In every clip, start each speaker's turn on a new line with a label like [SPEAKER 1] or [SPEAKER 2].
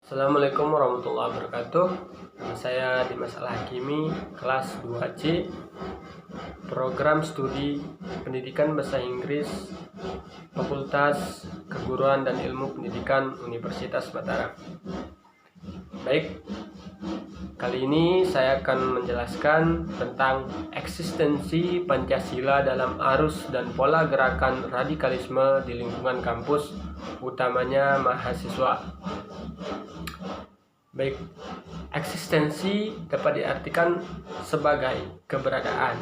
[SPEAKER 1] Assalamualaikum warahmatullahi wabarakatuh. Nama saya Dimas Al-Hakimi, kelas 2C, program studi pendidikan bahasa Inggris, Fakultas Keguruan dan Ilmu Pendidikan Universitas Mataram. Baik, kali ini saya akan menjelaskan tentang eksistensi Pancasila dalam arus dan pola gerakan radikalisme di lingkungan kampus, utamanya mahasiswa. Baik, eksistensi dapat diartikan sebagai keberadaan.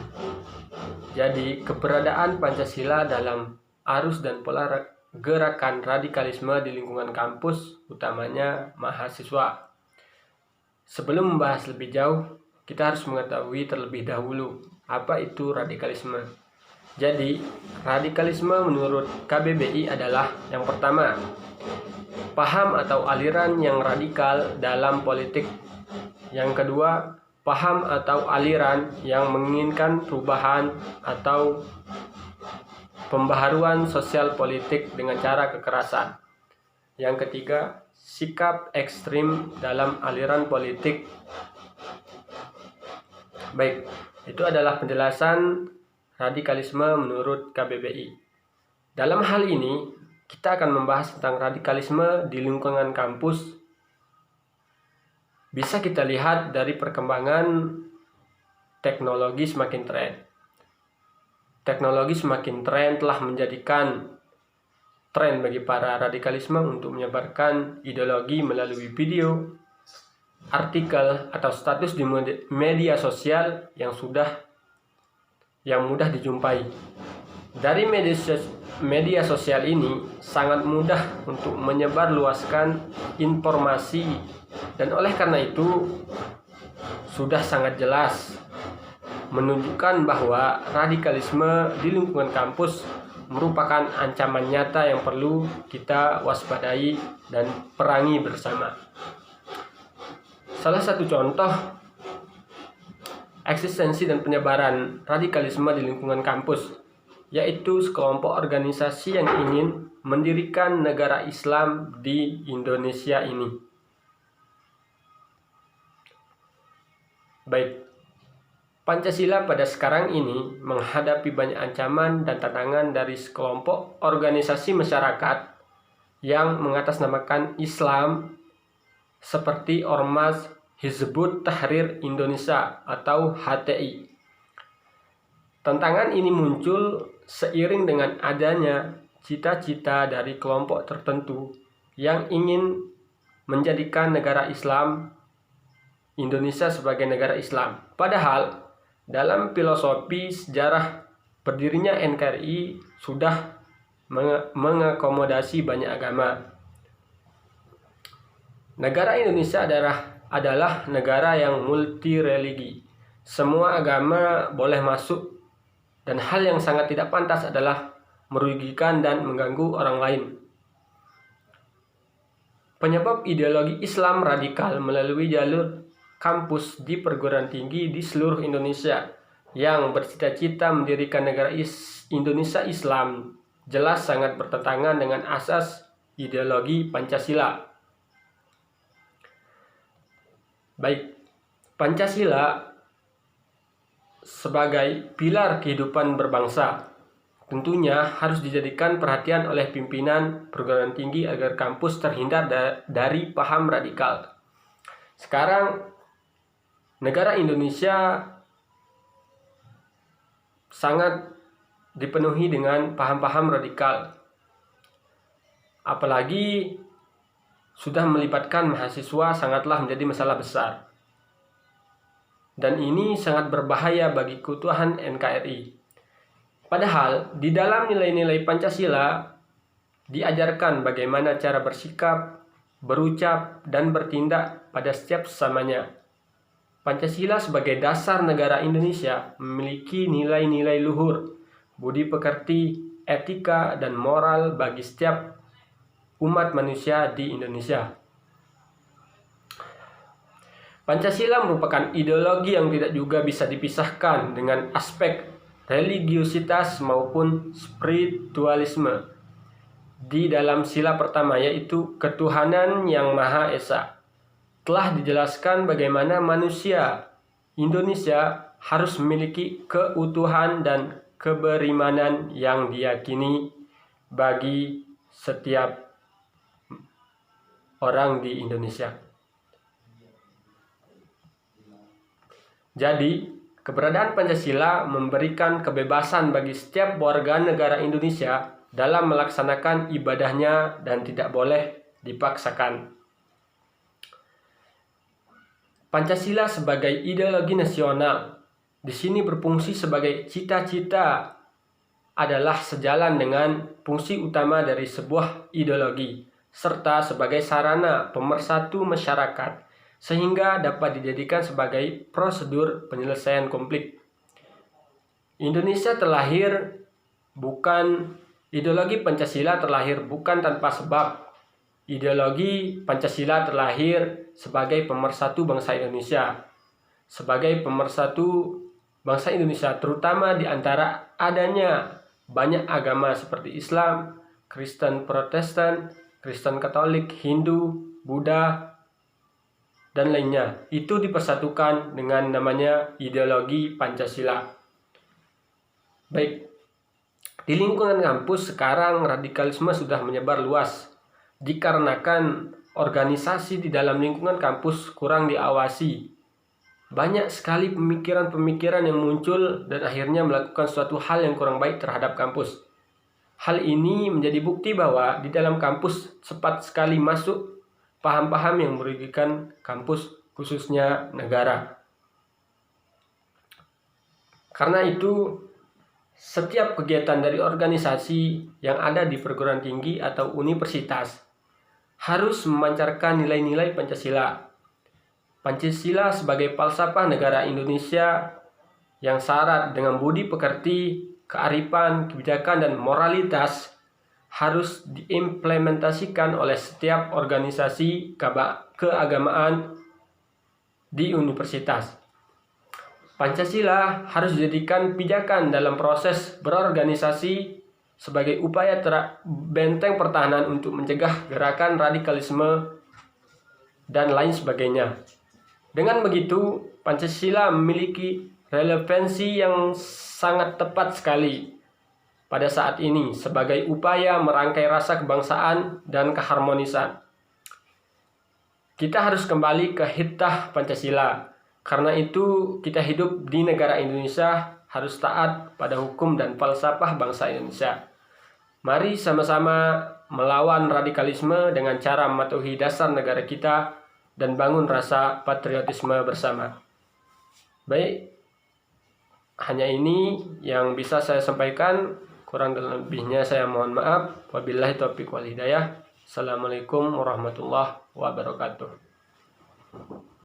[SPEAKER 1] Jadi, keberadaan Pancasila dalam arus dan pola gerakan radikalisme di lingkungan kampus, utamanya mahasiswa. Sebelum membahas lebih jauh, kita harus mengetahui terlebih dahulu apa itu radikalisme. Jadi, radikalisme menurut KBBI adalah yang pertama, paham atau aliran yang radikal dalam politik. Yang kedua, paham atau aliran yang menginginkan perubahan atau pembaharuan sosial politik dengan cara kekerasan. Yang ketiga, sikap ekstrim dalam aliran politik. Baik, itu adalah penjelasan radikalisme menurut KBBI. Dalam hal ini, kita akan membahas tentang radikalisme di lingkungan kampus. Bisa kita lihat dari perkembangan teknologi semakin tren. Teknologi semakin tren telah menjadikan tren bagi para radikalisme untuk menyebarkan ideologi melalui video, artikel, atau status di media sosial yang mudah dijumpai. Dari media sosial ini sangat mudah untuk menyebarluaskan informasi, dan oleh karena itu sudah sangat jelas menunjukkan bahwa radikalisme di lingkungan kampus merupakan ancaman nyata yang perlu kita waspadai dan perangi bersama. Salah satu contoh eksistensi dan penyebaran radikalisme di lingkungan kampus yaitu sekelompok organisasi yang ingin mendirikan negara Islam di Indonesia ini. Baik, Pancasila pada sekarang ini menghadapi banyak ancaman dan tantangan dari sekelompok organisasi masyarakat yang mengatasnamakan Islam seperti Ormas Hizbut Tahrir Indonesia atau HTI. Tantangan ini muncul seiring dengan adanya cita-cita dari kelompok tertentu yang ingin menjadikan negara Islam Indonesia sebagai negara Islam. Padahal dalam filosofi sejarah berdirinya NKRI sudah mengakomodasi banyak agama. Negara Indonesia adalah negara yang multi religi. Semua agama boleh masuk, dan hal yang sangat tidak pantas adalah merugikan dan mengganggu orang lain. Penyebab ideologi Islam radikal melalui jalur kampus di perguruan tinggi di seluruh Indonesia yang bercita-cita mendirikan negara Indonesia Islam jelas sangat bertentangan dengan asas ideologi Pancasila. Baik, Pancasila sebagai pilar kehidupan berbangsa tentunya harus dijadikan perhatian oleh pimpinan perguruan tinggi agar kampus terhindar dari paham radikal. Sekarang negara Indonesia sangat dipenuhi dengan paham-paham radikal, apalagi sudah melibatkan mahasiswa sangatlah menjadi masalah besar. Dan ini sangat berbahaya bagi keutuhan NKRI. Padahal di dalam nilai-nilai Pancasila diajarkan bagaimana cara bersikap, berucap, dan bertindak pada setiap sesamanya. Pancasila sebagai dasar negara Indonesia memiliki nilai-nilai luhur, budi pekerti, etika, dan moral bagi setiap umat manusia di Indonesia. Pancasila merupakan ideologi yang tidak juga bisa dipisahkan dengan aspek religiusitas maupun spiritualisme. di dalam sila pertama, yaitu ketuhanan yang Maha Esa. Telah dijelaskan bagaimana manusia Indonesia harus memiliki keutuhan dan keberimanan yang diyakini bagi setiap orang di Indonesia. Jadi, keberadaan Pancasila memberikan kebebasan bagi setiap warga negara Indonesia dalam melaksanakan ibadahnya dan tidak boleh dipaksakan. Pancasila sebagai ideologi nasional di sini berfungsi sebagai cita-cita adalah sejalan dengan fungsi utama dari sebuah ideologi serta sebagai sarana pemersatu masyarakat sehingga dapat dijadikan sebagai prosedur penyelesaian konflik. Ideologi Pancasila terlahir bukan tanpa sebab. Ideologi Pancasila terlahir sebagai pemersatu bangsa Indonesia. Sebagai pemersatu bangsa Indonesia terutama di antara adanya banyak agama seperti Islam, Kristen Protestan, Kristen Katolik, Hindu, Buddha, dan lainnya. Itu dipersatukan dengan namanya ideologi Pancasila. Baik, di lingkungan kampus sekarang radikalisme sudah menyebar luas dikarenakan organisasi di dalam lingkungan kampus kurang diawasi. Banyak sekali pemikiran-pemikiran yang muncul dan akhirnya melakukan suatu hal yang kurang baik terhadap kampus. Hal ini menjadi bukti bahwa di dalam kampus cepat sekali masuk paham-paham yang merugikan kampus, khususnya negara. Karena itu, setiap kegiatan dari organisasi yang ada di perguruan tinggi atau universitas harus memancarkan nilai-nilai Pancasila. Pancasila sebagai falsafah negara Indonesia yang syarat dengan budi pekerti, kearifan, kebijakan, dan moralitas harus diimplementasikan oleh setiap organisasi keagamaan di universitas. Pancasila harus dijadikan pijakan dalam proses berorganisasi sebagai upaya benteng pertahanan untuk mencegah gerakan radikalisme dan lain sebagainya. Dengan begitu, Pancasila memiliki relevansi yang sangat tepat sekali pada saat ini sebagai upaya merangkai rasa kebangsaan dan keharmonisan. Kita harus kembali ke hitah Pancasila. Karena itu, kita hidup di negara Indonesia harus taat pada hukum dan falsafah bangsa Indonesia. Mari sama-sama melawan radikalisme dengan cara mematuhi dasar negara kita dan bangun rasa patriotisme bersama. Baik, hanya ini yang bisa saya sampaikan. Kurang dan lebihnya saya mohon maaf. Wabillahi taufiq wal hidayah. Assalamualaikum warahmatullahi wabarakatuh.